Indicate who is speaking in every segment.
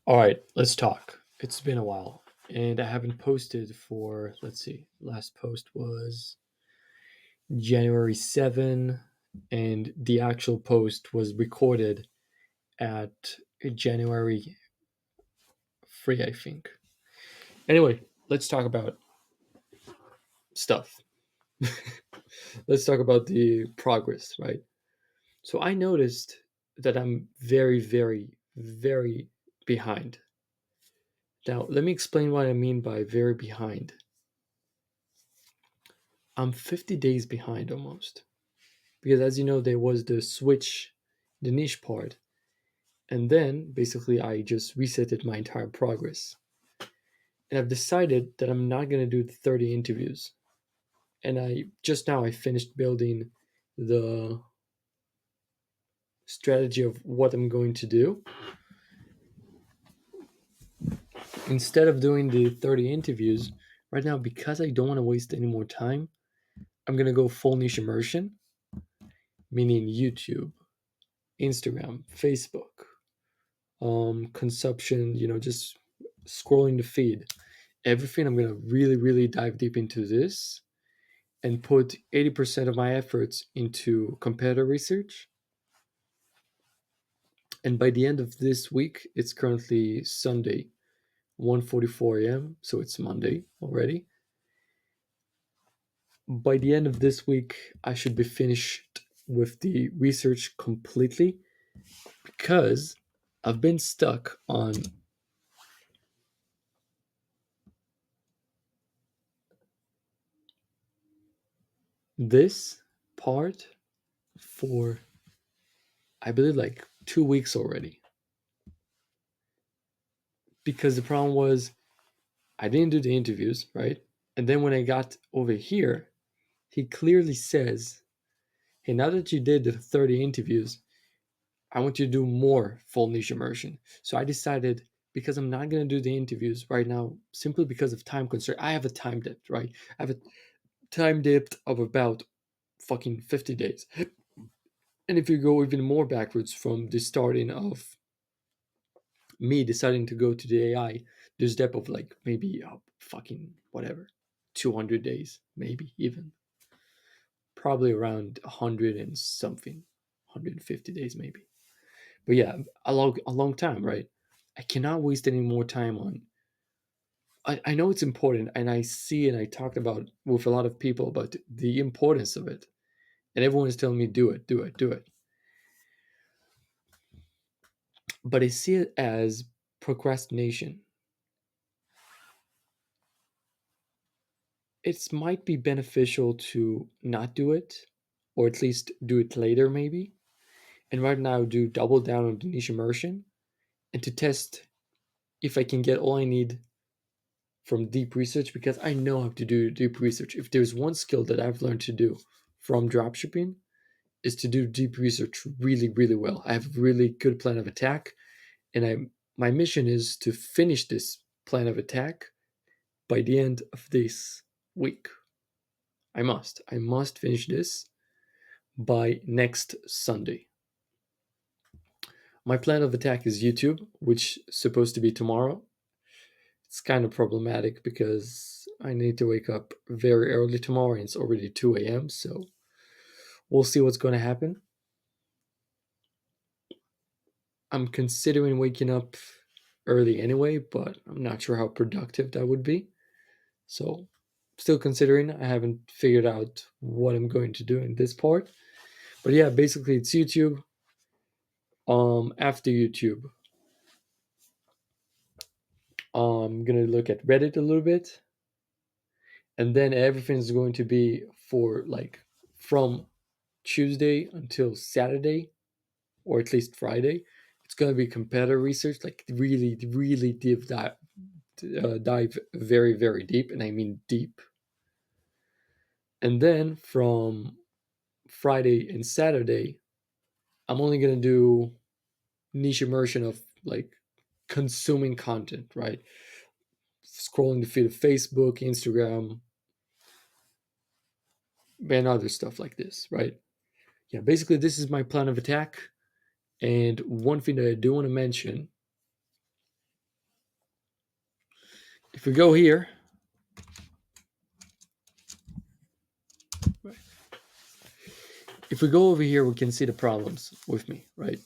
Speaker 1: All right, let's talk. It's been a while, and I haven't posted for, let's see, last post was January 7, and the actual post was recorded at January 3, I think. Anyway, let's talk about stuff. Let's talk about the progress, right? So I noticed that I'm very, very, very behind. Now, let me explain what I mean by very behind. I'm 50 days behind almost. Because as you know, there was the switch, the niche part, and then basically I just resetted my entire progress. And I've decided that I'm not going to do the 30 interviews. And I finished building the strategy of what I'm going to do. Instead of doing the 30 interviews, right now, because I don't want to waste any more time, I'm going to go full niche immersion, meaning YouTube, Instagram, Facebook, consumption, just scrolling the feed. Everything, I'm going to really, really dive deep into this and put 80% of my efforts into competitor research. And by the end of this week, it's currently Sunday, 1:44 a.m., so it's Monday already. By the end of this week, I should be finished with the research completely because I've been stuck on this part for, I believe, like 2 weeks already. Because the problem was I didn't do the interviews, right? And then when I got over here, he clearly says, hey, now that you did the 30 interviews, I want you to do more full niche immersion. So I decided, because I'm not going to do the interviews right now, simply because of time constraint. I have a time dip, right? I have a time dip of about fucking 50 days. And if you go even more backwards from the starting of me deciding to go to the AI, there's depth of like maybe fucking whatever, 200 days, maybe even. Probably around 100 and something, 150 days maybe. But yeah, a long time, right? I cannot waste any more time on. I know it's important, and I see and I talked about with a lot of people about the importance of it, and everyone is telling me do it, do it, do it. But I see it as procrastination. It might be beneficial to not do it, or at least do it later, maybe. And right now, do double down on the niche immersion and to test if I can get all I need from deep research because I know how to do deep research. If there's one skill that I've learned to do from dropshipping, is to do deep research really, really well. I have a really good plan of attack, and my mission is to finish this plan of attack by the end of this week. I must finish this by next Sunday. My plan of attack is YouTube, which is supposed to be tomorrow. It's kind of problematic because I need to wake up very early tomorrow and it's already 2 a.m. So we'll see what's going to happen. I'm considering waking up early anyway, but I'm not sure how productive that would be. So still considering. I haven't figured out what I'm going to do in this part. But yeah, basically it's YouTube. After YouTube, I'm gonna look at Reddit a little bit, and then everything's going to be for like from Tuesday until Saturday, or at least Friday. It's gonna be competitor research, like really, really dive very, very deep, and I mean deep. And then from Friday and Saturday, I'm only gonna do niche immersion of like consuming content, right? Scrolling the feed of Facebook, Instagram, and other stuff like this, right? Yeah, basically, this is my plan of attack. And one thing that I do want to mention If we go here, if we go over here, we can see the problems with me, right?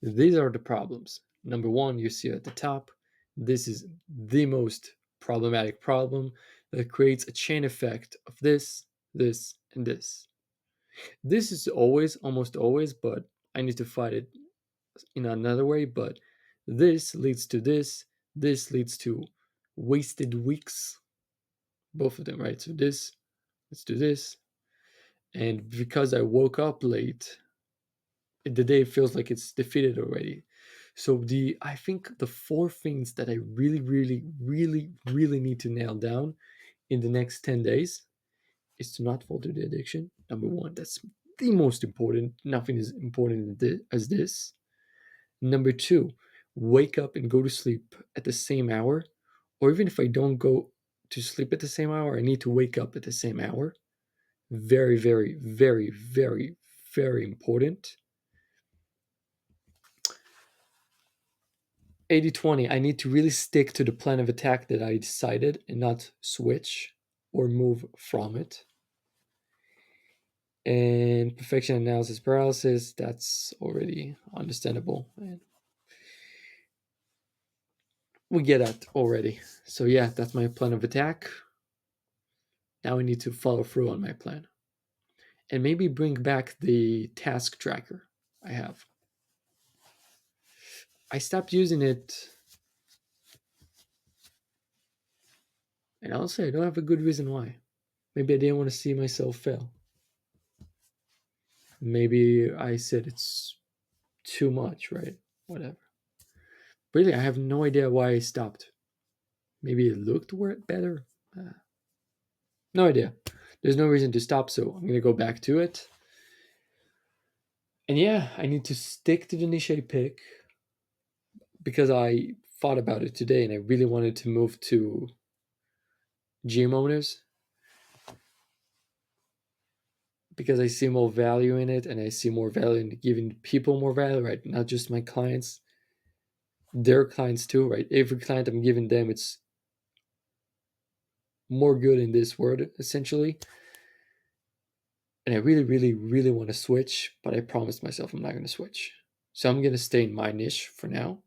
Speaker 1: These are the problems. Number one, you see at the top, this is the most problematic problem that creates a chain effect of this, this, and this. This is always, almost always, but I need to fight it in another way. But this leads to this leads to wasted weeks, both of them, right? So this, let's do this. And because I woke up late, the day feels like it's defeated already. So the I think the four things that I really, really, really, really need to nail down in the next 10 days is to not fall to the addiction. Number one, that's the most important. Nothing is important as this. Number two, wake up and go to sleep at the same hour. Or even if I don't go to sleep at the same hour, I need to wake up at the same hour. Very, very, very, very, very important. 80/20, I need to really stick to the plan of attack that I decided and not switch or move from it. And perfection analysis paralysis, that's already understandable. And we get that already. So, yeah, that's my plan of attack. Now I need to follow through on my plan and maybe bring back the task tracker I have. I stopped using it, and honestly, I don't have a good reason why. Maybe I didn't want to see myself fail. Maybe I said it's too much, right? Whatever. Really, I have no idea why I stopped. Maybe it looked better. No idea. There's no reason to stop, so I'm gonna go back to it. And yeah, I need to stick to the niche I pick because I thought about it today and I really wanted to move to gym owners because I see more value in it and I see more value in giving people more value, right? Not just my clients, their clients too, right? Every client I'm giving them, it's more good in this world, essentially. And I really, really, really want to switch, but I promised myself I'm not going to switch. So I'm going to stay in my niche for now.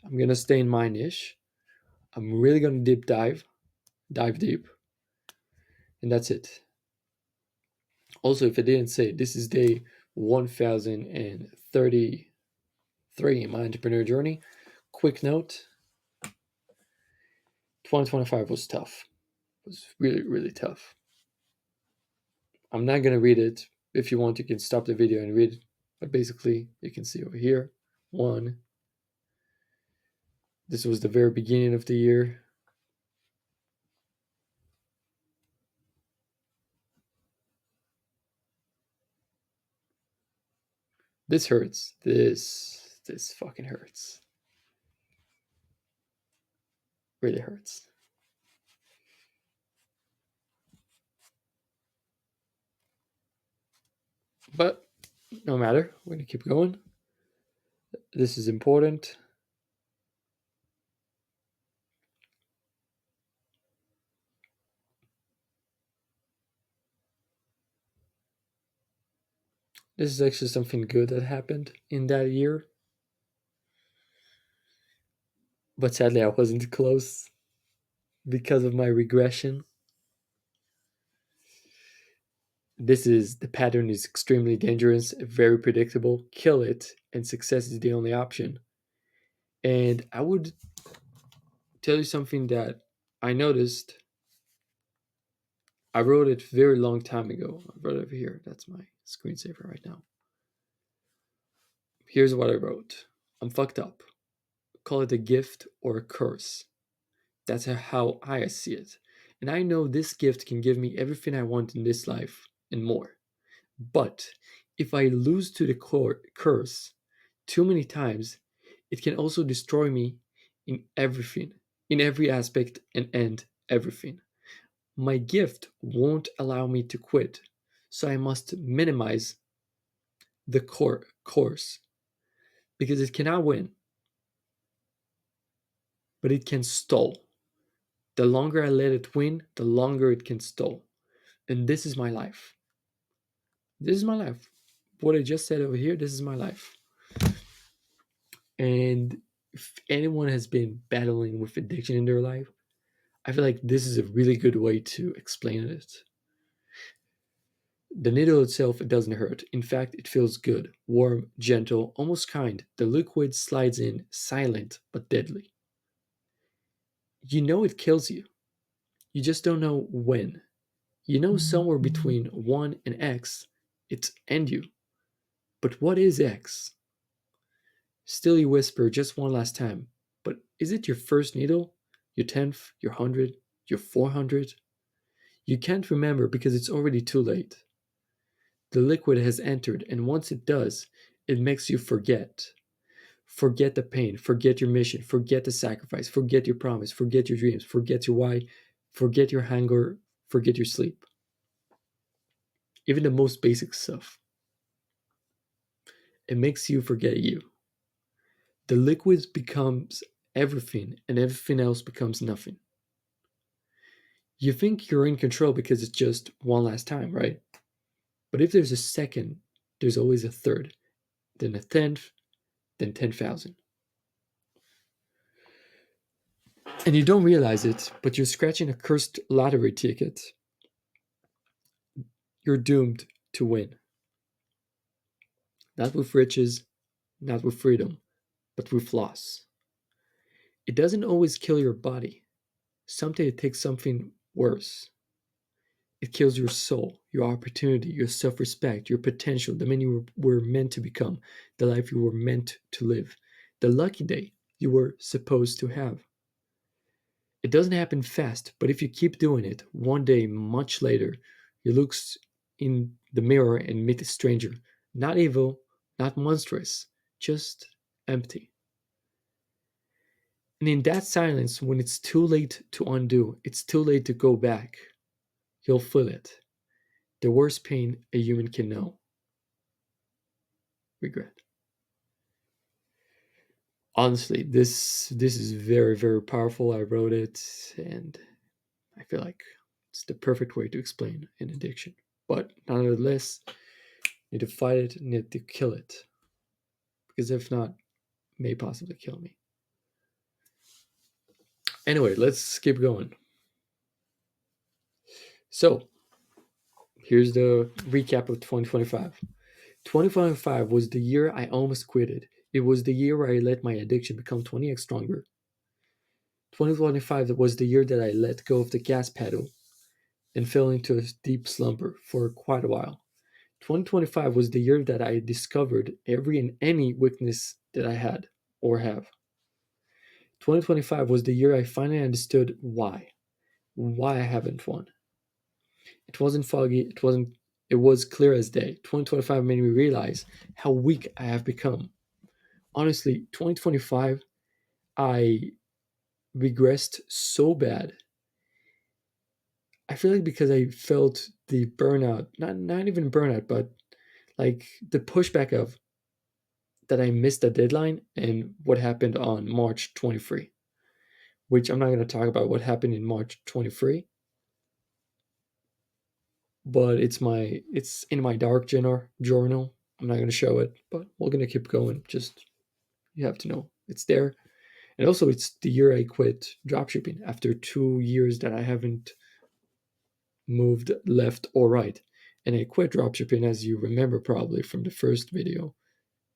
Speaker 1: I'm going to stay in my niche. I'm really going to dive deep, and that's it. Also, if I didn't say, this is day 1033 in my entrepreneur journey. Quick note, 2025 was tough. It was really, really tough. I'm not going to read it. If you want, you can stop the video and read it. But basically, you can see over here, one, this was the very beginning of the year. This hurts. This fucking hurts. Really hurts. But no matter, we're gonna keep going. This is important. This is actually something good that happened in that year. But sadly, I wasn't close because of my regression. The pattern is extremely dangerous, very predictable. Kill it, and success is the only option. And I would tell you something that I noticed. I wrote it very long time ago. I wrote it over here. That's my screensaver right now. Here's what I wrote. I'm fucked up. Call it a gift or a curse. That's how I see it. And I know this gift can give me everything I want in this life and more. But if I lose to the curse too many times, it can also destroy me in everything, in every aspect, and end everything. My gift won't allow me to quit, so I must minimize the course because it cannot win, but it can stall. The longer I let it win, the longer it can stall. And this is my life. This is my life. What I just said over here, this is my life. And if anyone has been battling with addiction in their life, I feel like this is a really good way to explain it. The needle itself, it doesn't hurt. In fact, it feels good, warm, gentle, almost kind. The liquid slides in, silent but deadly. You know it kills you. You just don't know when. You know somewhere between 1 and X, it's end you. But what is X? Still you whisper just one last time. But is it your first needle? Your 10th? Your 100th? Your 400th? You can't remember because it's already too late. The liquid has entered, and once it does, it makes you forget. Forget the pain, forget your mission, forget the sacrifice, forget your promise, forget your dreams, forget your why, forget your hunger, forget your sleep. Even the most basic stuff. It makes you forget you. The liquid becomes everything, and everything else becomes nothing. You think you're in control because it's just one last time, right? But if there's a second, there's always a third, then a tenth, then 10,000. And you don't realize it, but you're scratching a cursed lottery ticket. You're doomed to win. Not with riches, not with freedom, but with loss. It doesn't always kill your body. Sometimes it takes something worse. It kills your soul, your opportunity, your self respect, your potential, the man you were meant to become, the life you were meant to live, the lucky day you were supposed to have. It doesn't happen fast, but if you keep doing it, one day, much later, you look in the mirror and meet a stranger. Not evil, not monstrous, just empty. And in that silence, when it's too late to undo, it's too late to go back, you'll feel it. The worst pain a human can know: regret. Honestly, this is very, very powerful. I wrote it, and I feel like it's the perfect way to explain an addiction. But nonetheless, need to fight it, need to kill it. Because if not, it may possibly kill me. Anyway, let's keep going. So, here's the recap of 2025. 2025 was the year I almost quitted. It was the year where I let my addiction become 20x stronger. 2025 was the year that I let go of the gas pedal and fell into a deep slumber for quite a while. 2025 was the year that I discovered every and any weakness that I had or have. 2025 was the year I finally understood why I haven't won. It wasn't foggy, it was clear as day. 2025 made me realize how weak I have become. Honestly, 2025 I regressed so bad. I feel like because I felt the burnout, not even burnout, but like the pushback of that I missed the deadline and what happened on March 23, which I'm not going to talk about what happened in March 23, but it's in my dark journal. I'm not going to show it, but we're going to keep going. Just you have to know it's there. And also it's the year I quit dropshipping after 2 years that I haven't moved left or right. And I quit dropshipping, as you remember probably from the first video,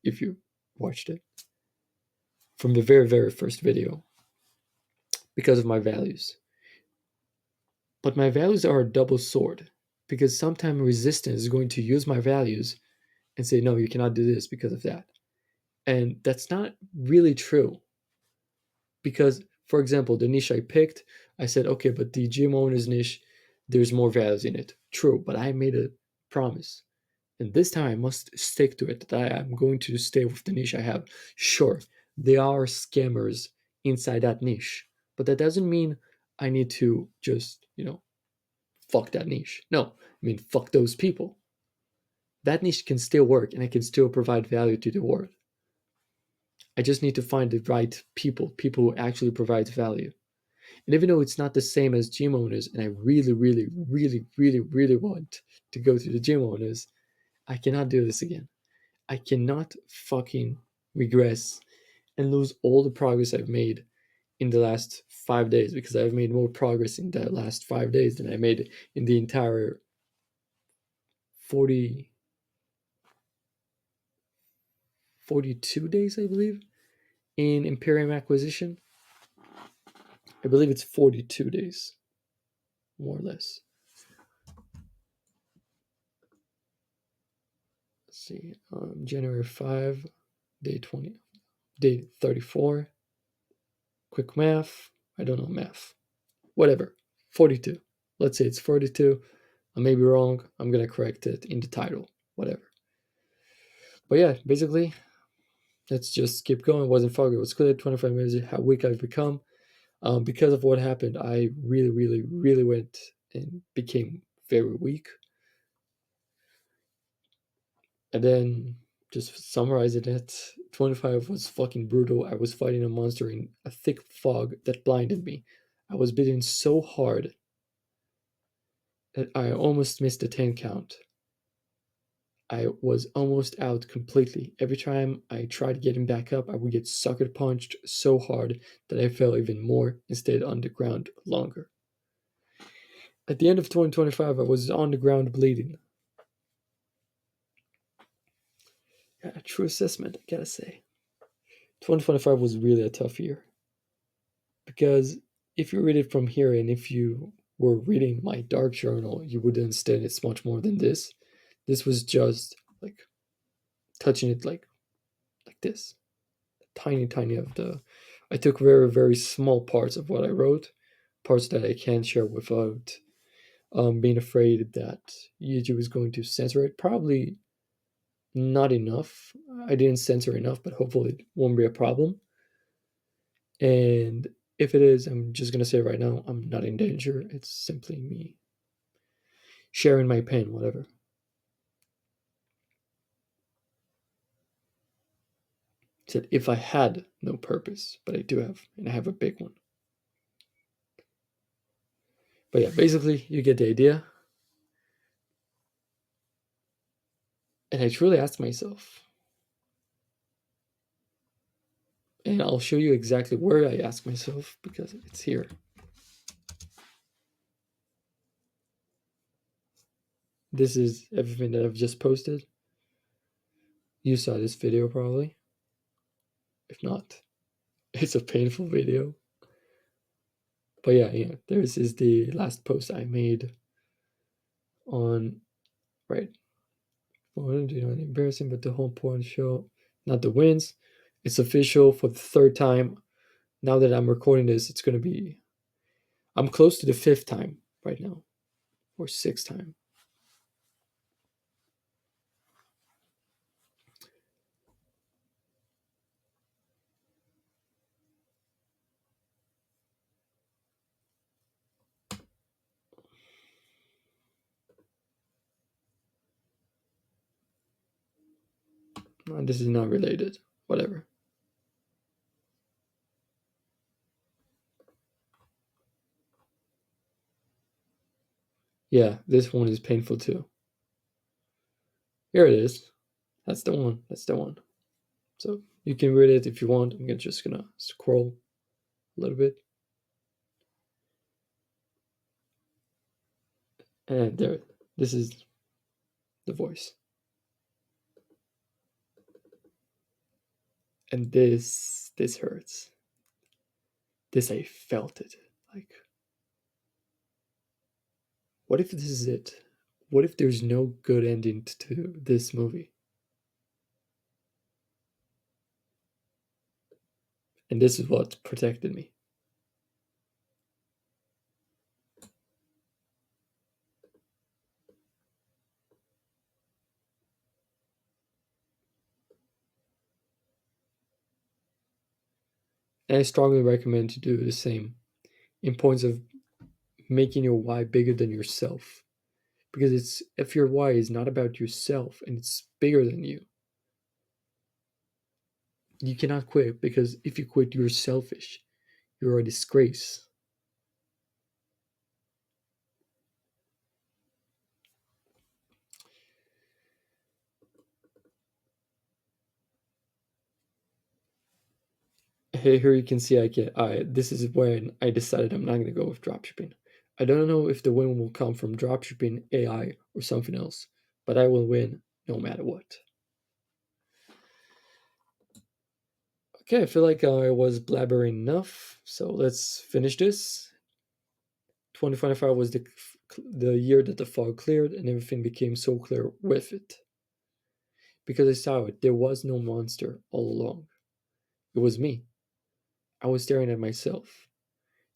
Speaker 1: if you watched it, from the very, very first video, because of my values. But my values are a double sword because sometimes resistance is going to use my values and say, no, you cannot do this because of that. And that's not really true. Because, for example, the niche I picked, I said, okay, but the gym owner's niche, there's more values in it. True, but I made a promise. And this time I must stick to it, that I am going to stay with the niche I have. Sure, there are scammers inside that niche, but that doesn't mean I need to just, fuck that niche. No, I mean, fuck those people. That niche can still work and I can still provide value to the world. I just need to find the right people who actually provide value. And even though it's not the same as gym owners, and I really, really, really, really, really want to go to the gym owners, I cannot do this again. I cannot fucking regress and lose all the progress I've made in the last 5 days, because I've made more progress in the last 5 days than I made in the entire 40, 42 days, I believe, in Imperium Acquisition. I believe it's 42 days, more or less. Let's see, January 5, day 20, day 34. Quick math. I don't know math. Whatever. 42. Let's say it's 42. I may be wrong. I'm going to correct it in the title. Whatever. But yeah, basically, let's just keep going. It wasn't foggy. It was clear. 25 minutes. How weak I've become. Because of what happened, I really, really, really went and became very weak. And then, just summarizing it, 25 was fucking brutal. I was fighting a monster in a thick fog that blinded me. I was beaten so hard that I almost missed the 10 count. I was almost out completely. Every time I tried getting back up, I would get sucker punched so hard that I fell even more and stayed on the ground longer. At the end of 2025, I was on the ground bleeding. Yeah, a true assessment, I gotta say. 2025 was really a tough year. Because if you read it from here and if you were reading my dark journal, you would understand it's much more than this. This was just like touching it like this. Tiny, tiny of the. I took very, very small parts of what I wrote, parts that I can't share without being afraid that YouTube is going to censor it. Probably not enough. I didn't censor enough, but hopefully it won't be a problem. And if it is, I'm just gonna say right now, I'm not in danger. It's simply me sharing my pain, whatever. It said if I had no purpose, but I do have, and I have a big one. But yeah, basically, you get the idea. And I truly asked myself, and I'll show you exactly where I asked myself because it's here. This is everything that I've just posted. You saw this video probably. If not, it's a painful video. But yeah, this is the last post I made on, right. Well, embarrassing, but the whole point show, not the wins. It's official for the third time. Now that I'm recording this, it's going to be, I'm close to the fifth time right now, or sixth time. This is not related. Whatever. Yeah, this one is painful too. Here it is. That's the one. That's the one. So you can read it if you want. I'm just gonna scroll a little bit. And there, this is the voice. And this hurts. This, I felt it. Like, what if this is it? What if there's no good ending to this movie? And this is what protected me. And I strongly recommend to do the same in points of making your why bigger than yourself. Because it's, if your why is not about yourself and it's bigger than you cannot quit, because if you quit, you're selfish. You're a disgrace. Here you can see this is when I decided I'm not going to go with dropshipping. I don't know if the win will come from dropshipping, AI, or something else, but I will win no matter what. Okay, I feel like I was blabbering enough, so let's finish this. 2025 was the year that the fog cleared and everything became so clear with it. Because I saw it, there was no monster all along. It was me. I was staring at myself.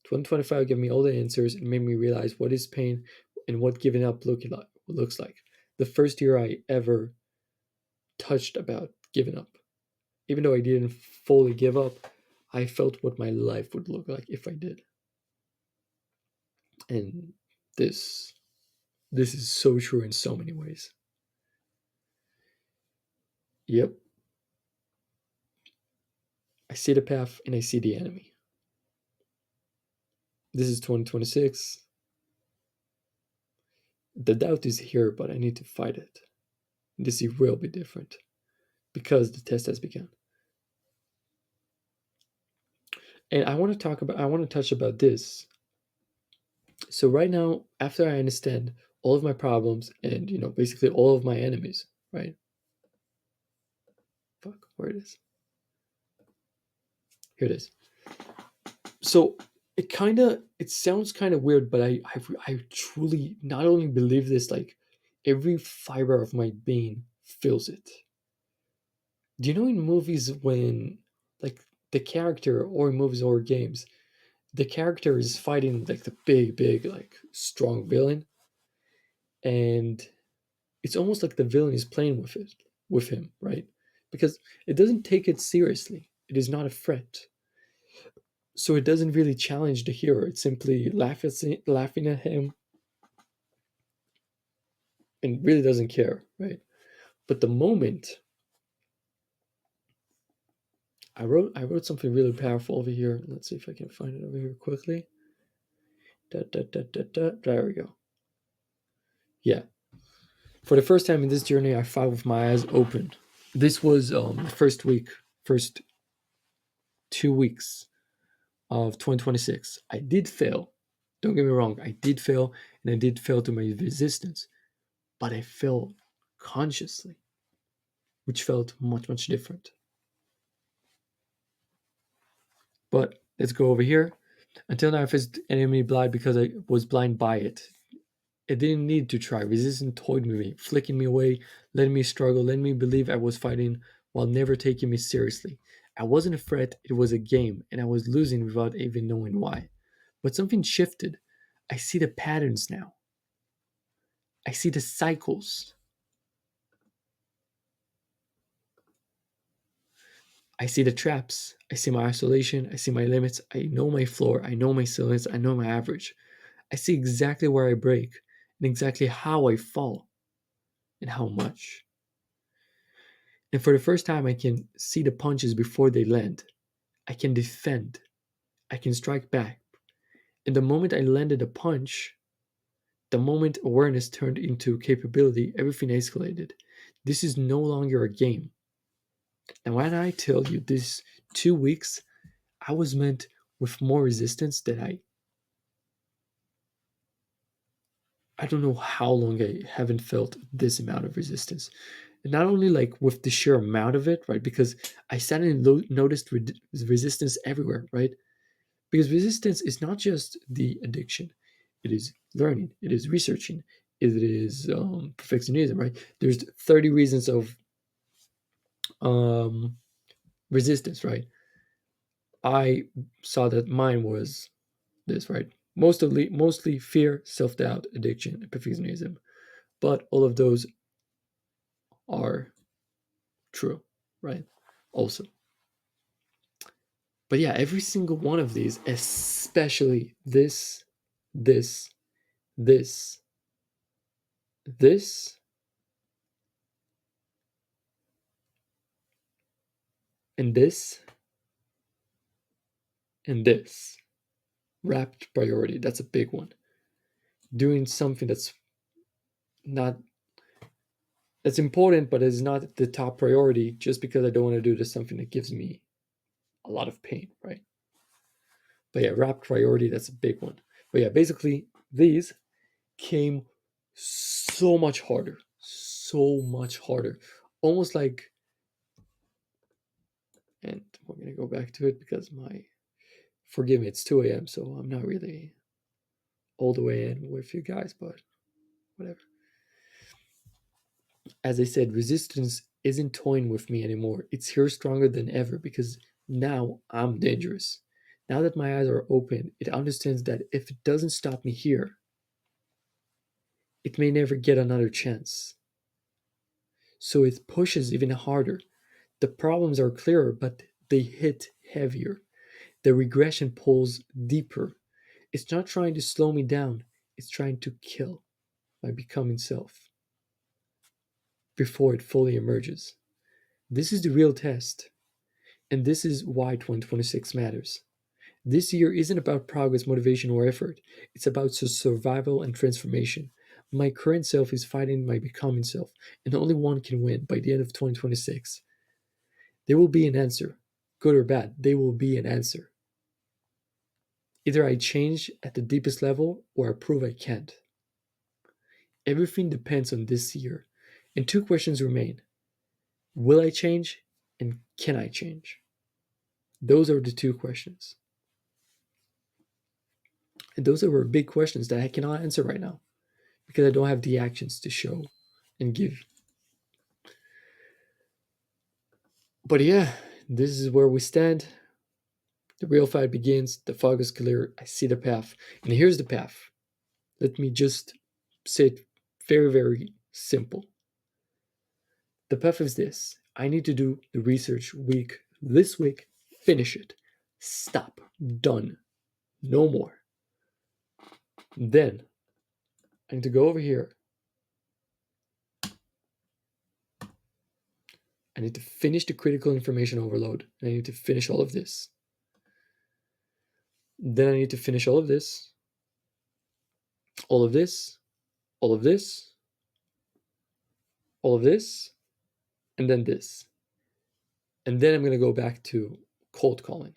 Speaker 1: 2025 gave me all the answers and made me realize what is pain and what giving up looks like. The first year I ever touched about giving up. Even though I didn't fully give up, I felt what my life would look like if I did. And this this is so true in so many ways. Yep. I see the path and I see the enemy. This is 2026. The doubt is here, but I need to fight it. This year will be different because the test has begun. And I want to touch about this. So right now, after I understand all of my problems and basically all of my enemies, right? Fuck, where it is. Here it is. So it sounds kind of weird, but I truly not only believe this, like every fiber of my being feels it. Do you know in movies when like the character or in movies or games, the character is fighting like the big like strong villain, and it's almost like the villain is playing with him, right? Because it doesn't take it seriously. It is not a threat. So it doesn't really challenge the hero. It simply laughing at him and really doesn't care, right? But the moment I wrote something really powerful over here. Let's see if I can find it over here quickly. There we go. Yeah. For the first time in this journey, I fought with my eyes open. This was the first 2 weeks of 2026. I did fail. Don't get me wrong, I did fail, and I did fail to my resistance, but I failed consciously, which felt much different. But let's go over here. Until now, I faced enemy blind because I was blind by it. It didn't need to try. Resistance toyed with me, flicking me away, letting me struggle, letting me believe I was fighting while never taking me seriously. I wasn't a threat, it was a game, and I was losing without even knowing why. But something shifted. I see the patterns now. I see the cycles. I see the traps. I see my isolation. I see my limits. I know my floor. I know my ceilings. I know my average. I see exactly where I break and exactly how I fall and how much. And for the first time, I can see the punches before they land. I can defend. I can strike back. And the moment I landed a punch, the moment awareness turned into capability, everything escalated. This is no longer a game. And when I tell you this 2 weeks, I was met with more resistance than I don't know how long I haven't felt this amount of resistance. And not only like with the sheer amount of it, right? Because I suddenly noticed resistance everywhere, right? Because resistance is not just the addiction, it is learning, it is researching, it is perfectionism, right? There's 30 reasons of um, resistance, right? I saw that mine was this, right? Mostly fear, self doubt, addiction, and perfectionism. But all of those are true, right? Also. But yeah, every single one of these, especially this, this, this, and this, and this, wrapped priority. That's a big one. Doing something not that's important, but is not the top priority just because I don't want to do this something that gives me a lot of pain, right? But yeah, rap priority, that's a big one. But yeah, basically, these came so much harder. So much harder. Almost like, and we're going to go back to it because forgive me, it's 2 a.m., so I'm not really all the way in with you guys, but whatever. As I said, resistance isn't toying with me anymore. It's here stronger than ever because now I'm dangerous. Now that my eyes are open, it understands that if it doesn't stop me here, it may never get another chance. So it pushes even harder. The problems are clearer, but they hit heavier. The regression pulls deeper. It's not trying to slow me down, it's trying to kill my becoming self before it fully emerges. This is the real test, and this is why 2026 matters. This year isn't about progress, motivation, or effort. It's about survival and transformation. My current self is fighting my becoming self, and only one can win by the end of 2026. There will be an answer, good or bad, there will be an answer. Either I change at the deepest level or I prove I can't. Everything depends on this year. And two questions remain: will I change? And can I change? Those are the two questions. And those are big questions that I cannot answer right now because I don't have the actions to show and give. But yeah, this is where we stand. The real fight begins. The fog is clear. I see the path. And here's the path. Let me just say it very, very simple. The path is this: I need to do the research this week, finish it. Stop. Done. No more. Then I need to go over here. I need to finish the critical information overload. And I need to finish all of this. Then I need to finish all of this, all of this, all of this, all of this, and then this. And then I'm going to go back to cold calling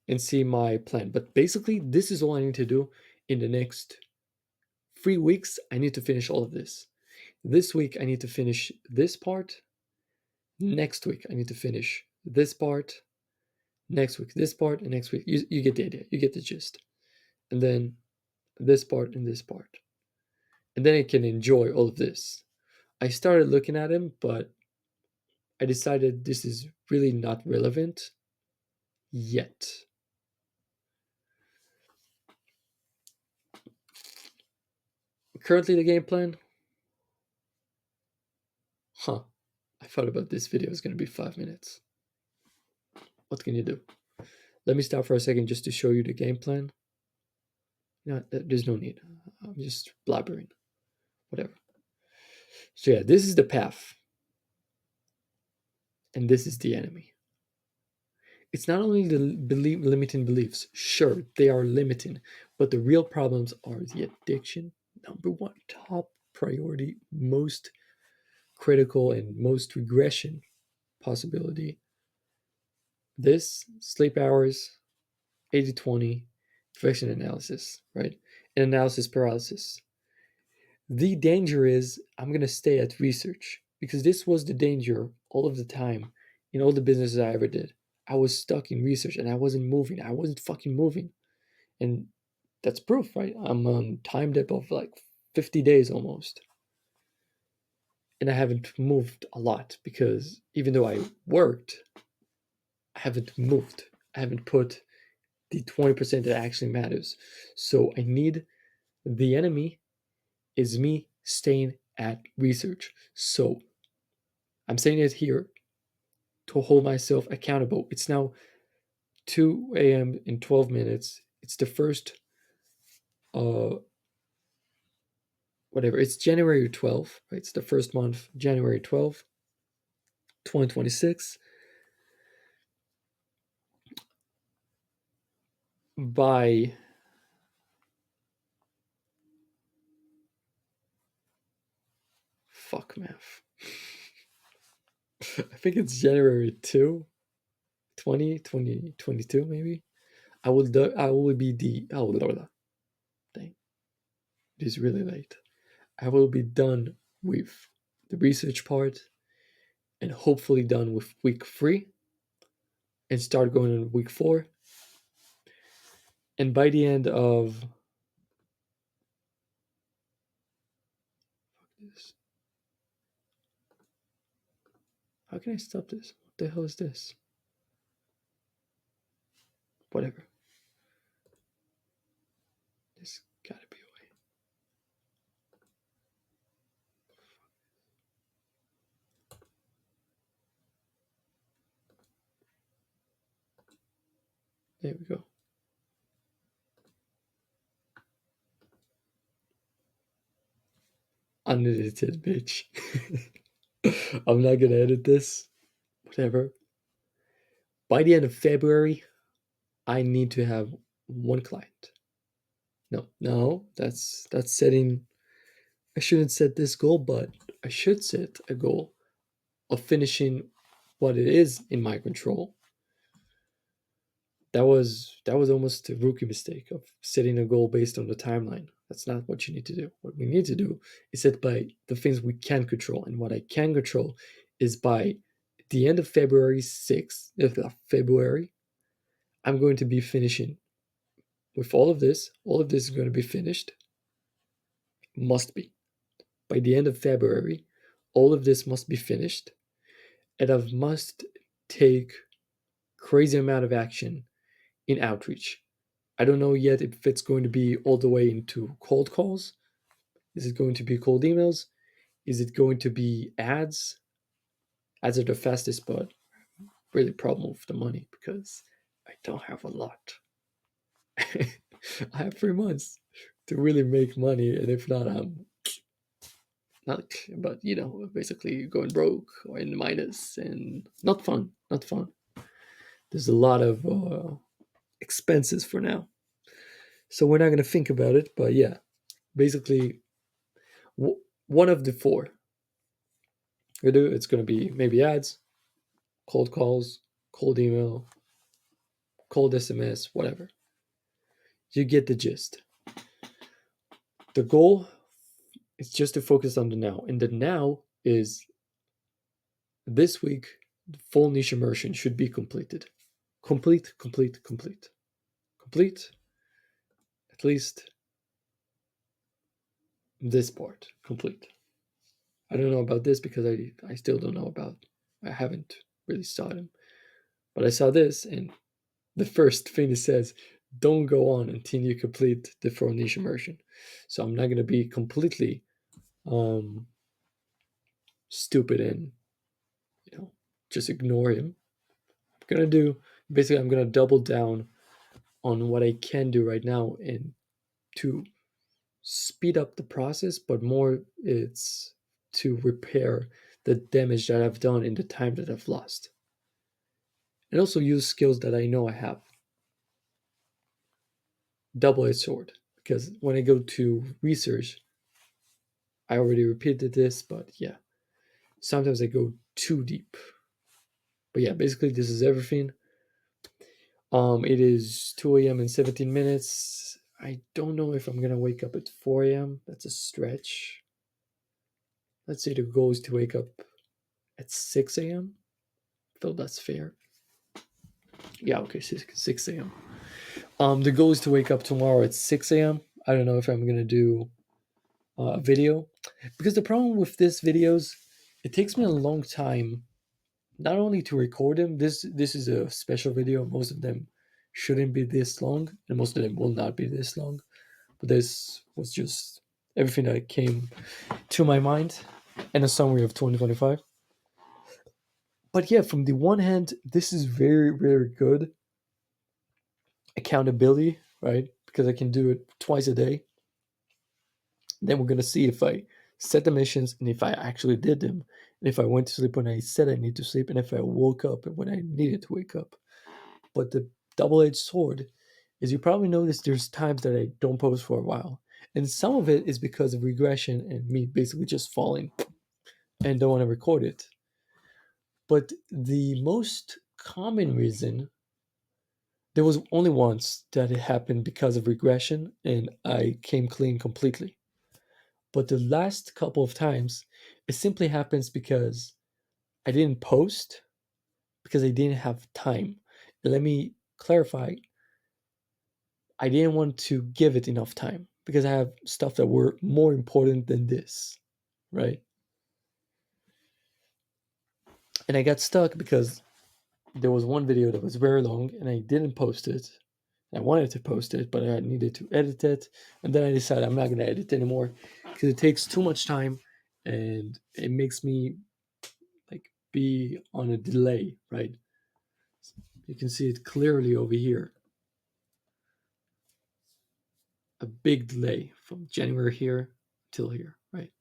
Speaker 1: and see my plan. But basically, this is all I need to do in the next 3 weeks. I need to finish all of this. This week, I need to finish this part. Next week, I need to finish this part. Next week, this part, and next week. You get the idea. You get the gist. And then this part and this part. And then I can enjoy all of this. I started looking at him, but I decided this is really not relevant yet. Currently, the game plan. I thought about this video is going to be 5 minutes. What can you do? Let me stop for a second just to show you the game plan. No, there's no need. I'm just blabbering. Whatever. So yeah, this is the path. And this is the enemy. It's not only the limiting beliefs. Sure, they are limiting. But the real problems are the addiction. Number one, top priority, most critical and most regression possibility. This, sleep hours, 80-20, perfection analysis, right? And analysis paralysis. The danger is I'm going to stay at research because this was the danger all of the time in all the businesses I ever did. I was stuck in research and I wasn't moving. I wasn't fucking moving. And that's proof, right? I'm on time dip of like 50 days almost. And I haven't moved a lot because even though I worked, I haven't moved. I haven't put the 20% that actually matters. So I need the enemy is me staying at research. So I'm saying it here to hold myself accountable. It's now 2 a.m. in 12 minutes. It's the first, whatever. It's January 12th, right? It's the first month, January 12th, 2026. By fuck math. I think it's January 2, 2022, maybe. I will be the oh blah, blah, blah. Dang, it is really late. I will be done with the research part and hopefully done with week 3 and start going on week 4. And by the end of this, how can I stop this? What the hell is this? Whatever. This gotta be a way. There we go. Unedited, bitch. I'm not gonna edit this. Whatever. By the end of February, I need to have one client. No, that's setting. I shouldn't set this goal, but I should set a goal of finishing what it is in my control. That was almost a rookie mistake of setting a goal based on the timeline. That's not what you need to do. What we need to do is set by the things we can control, and what I can control is by the end of February 6th, February, I'm going to be finishing with all of this. All of this is going to be finished. Must be. By the end of February, all of this must be finished, and I must take crazy amount of action in outreach. I don't know yet if it's going to be all the way into cold calls. Is it going to be cold emails? Is it going to be ads? Ads are the fastest, but really problem with the money because I don't have a lot. I have 3 months to really make money, and if not, I'm not. But basically going broke or in the minus, and not fun. Not fun. There's a lot of expenses for now, so we're not going to think about it. But yeah, basically, one of the four we do. It's going to be maybe ads, cold calls, cold email, cold SMS, whatever. You get the gist. The goal is just to focus on the now, and the now is this week. The full niche immersion should be completed. Complete, complete, complete, complete. At least this part complete. I don't know about this because I still don't know about. I haven't really saw them, but I saw this, and the first thing it says, don't go on until you complete the full niche immersion. So I'm not going to be completely um, stupid and just ignore him. I'm going to do basically, I'm going to double down on what I can do right now and to speed up the process, but more it's to repair the damage that I've done in the time that I've lost. And also use skills that I know I have. Double-edged sword. Because when I go to research, I already repeated this, but yeah. Sometimes I go too deep. But yeah, basically this is everything. It is 2 a.m. and 17 minutes. I don't know if I'm gonna wake up at 4 a.m. That's a stretch. Let's say the goal is to wake up at 6 a.m. I feel that's fair. Yeah, okay, 6 a.m. The goal is to wake up tomorrow at 6 a.m. I don't know if I'm gonna do a video because the problem with this videos, it takes me a long time, not only to record them. This is a special video. Most of them shouldn't be this long, and most of them will not be this long. But this was just everything that came to my mind and a summary of 2025. But yeah, from the one hand, this is very, very good accountability, right? Because I can do it twice a day. Then we're going to see if I set the missions and if I actually did them. And if I went to sleep when I said I need to sleep, and if I woke up when I needed to wake up. But the double-edged sword is you probably noticed there's times that I don't post for a while. And some of it is because of regression and me basically just falling and don't want to record it. But the most common reason, there was only once that it happened because of regression and I came clean completely. But the last couple of times, it simply happens because I didn't post because I didn't have time. And let me clarify, I didn't want to give it enough time because I have stuff that were more important than this, right? And I got stuck because there was one video that was very long and I didn't post it. I wanted to post it, but I needed to edit it. And then I decided I'm not going to edit anymore because it takes too much time and it makes me like be on a delay, right? You can see it clearly over here. A big delay from January here till here, right?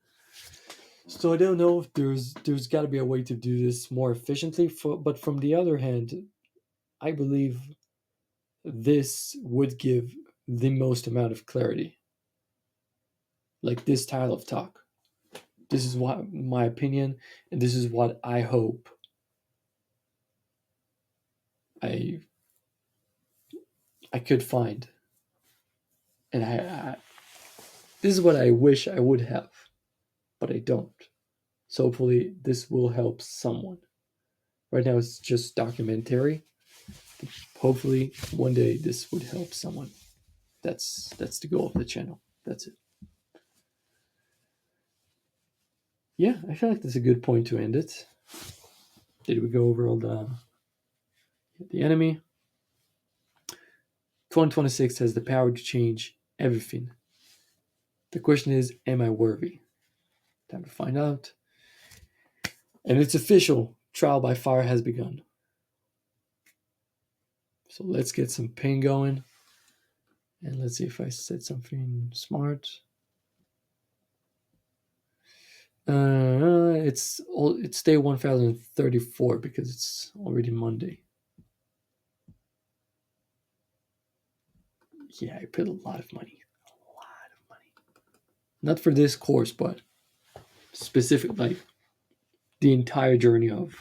Speaker 1: So I don't know if there's got to be a way to do this more efficiently. But from the other hand, I believe this would give the most amount of clarity, like this style of talk. This is what my opinion, and this is what I hope I I could find, and this is what I wish I would have, but I don't. So hopefully this will help someone. Right now it's just documentary. Hopefully one day this would help someone. That's the goal of the channel. That's it. Yeah, I feel like that's a good point to end it. Did we go over all the enemy? 2026 has the power to change everything. The question is, am I worthy? Time to find out. And it's official. Trial by fire has begun. So let's get some ping going. And let's see if I said something smart. It's day 1034 because it's already Monday. Yeah, I paid a lot of money. A lot of money. Not for this course, but specific, like the entire journey of.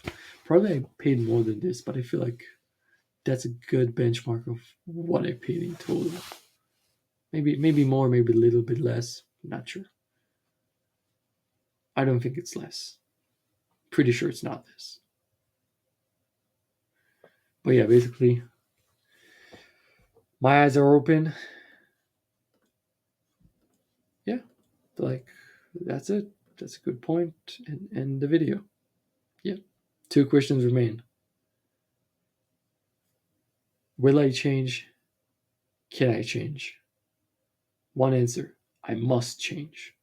Speaker 1: Probably I paid more than this, but I feel like that's a good benchmark of what I paid in total. Maybe more, maybe a little bit less. Not sure. I don't think it's less. Pretty sure it's not this. But yeah, basically, my eyes are open. Yeah, like that's it. That's a good point. And end the video. Yeah. Two questions remain. Will I change? Can I change? One answer. I must change.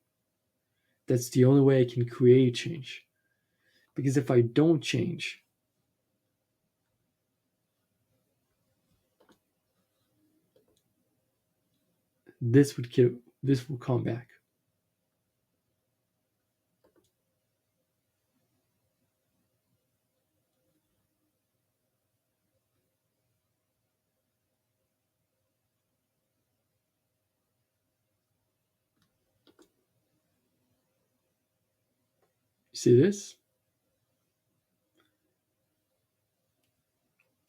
Speaker 1: That's the only way I can create change. Because if I don't change, this will come back. You see this?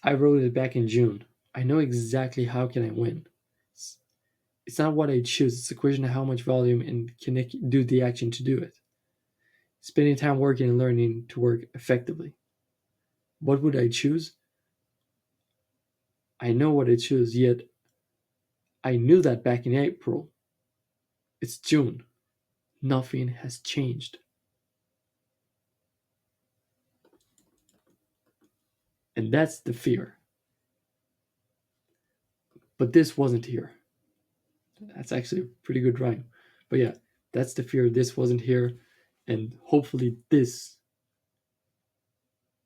Speaker 1: I wrote it back in June. I know exactly how can I win. It's, it's not what I choose. It's a question of how much volume and can I do the action to do it. Spending time working and learning to work effectively. What would I choose? I know what I choose, yet I knew that back in April. It's June. Nothing has changed. And that's the fear. But this wasn't here. That's actually a pretty good rhyme. But yeah, that's the fear. This wasn't here. And hopefully, this,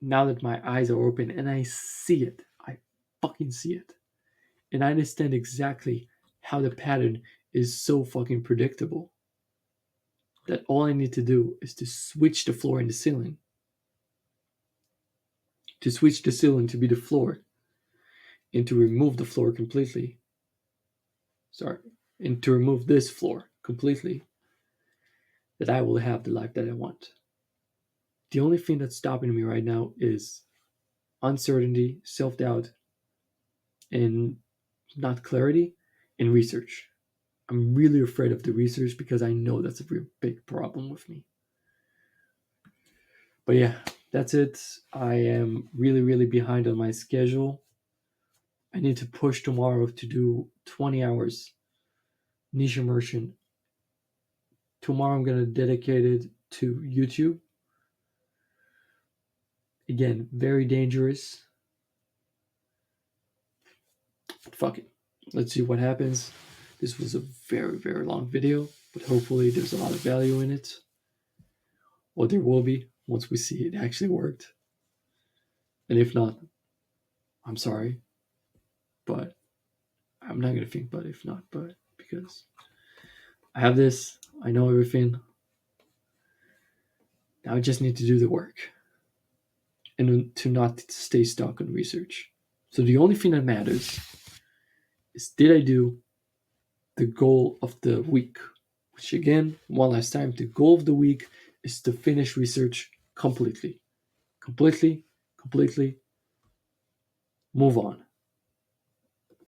Speaker 1: now that my eyes are open and I see it, I fucking see it. And I understand exactly how the pattern is so fucking predictable that all I need to do is to switch the floor and the ceiling. To switch the ceiling to be the floor and to remove the floor completely. Sorry. And to remove this floor completely, that I will have the life that I want. The only thing that's stopping me right now is uncertainty, self doubt, and not clarity and research. I'm really afraid of the research because I know that's a real big problem with me. But yeah, that's it. I am really, really behind on my schedule. I need to push tomorrow to do 20 hours niche immersion. Tomorrow I'm going to dedicate it to YouTube. Again, very dangerous. Fuck it. Let's see what happens. This was a very, very long video, but hopefully there's a lot of value in it. Or there will be once we see it actually worked. And if not, I'm sorry. But I'm not going to think, but if not, but because I have this, I know everything. Now I just need to do the work and to not stay stuck on research. So the only thing that matters is did I do the goal of the week? Which again, one last time, the goal of the week is to finish research completely. Completely, completely move on.